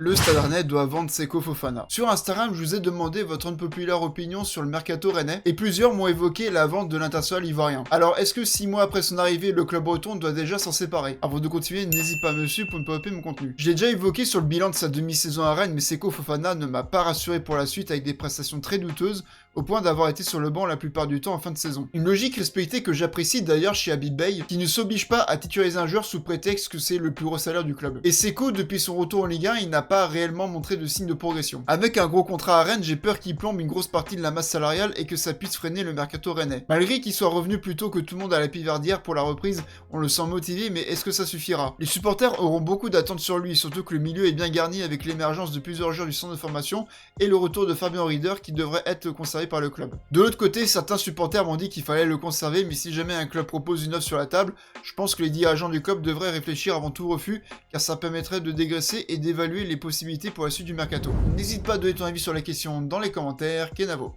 Le Stade Rennais doit vendre Seko Fofana. Sur Instagram, je vous ai demandé votre unpopular opinion sur le mercato rennais et plusieurs m'ont évoqué la vente de l'international ivoirien. Alors, est-ce que 6 mois après son arrivée, le club breton doit déjà s'en séparer? Avant de continuer, n'hésite pas à me suivre pour ne pas louper mon contenu. Je l'ai déjà évoqué sur le bilan de sa demi-saison à Rennes, mais Seko Fofana ne m'a pas rassuré pour la suite avec des prestations très douteuses, au point d'avoir été sur le banc la plupart du temps en fin de saison. Une logique respectée que j'apprécie d'ailleurs chez Habib Beye, qui ne s'oblige pas à titulariser un joueur sous prétexte que c'est le plus gros salaire du club. Et Seko, depuis son retour en Ligue 1, il n'a pas réellement montré de signe de progression. Avec un gros contrat à Rennes, j'ai peur qu'il plombe une grosse partie de la masse salariale et que ça puisse freiner le mercato rennais. Malgré qu'il soit revenu plus tôt que tout le monde à la Piverdière pour la reprise, on le sent motivé, mais est-ce que ça suffira? Les supporters auront beaucoup d'attentes sur lui, surtout que le milieu est bien garni avec l'émergence de plusieurs joueurs du centre de formation et le retour de Fabien Rieder qui devrait être conservé par le club. De l'autre côté, certains supporters m'ont dit qu'il fallait le conserver, mais si jamais un club propose une offre sur la table, je pense que les dirigeants du club devraient réfléchir avant tout refus, car ça permettrait de dégraisser et d'évaluer les possibilités pour la suite du mercato. N'hésite pas à donner ton avis sur la question dans les commentaires, Kenavo.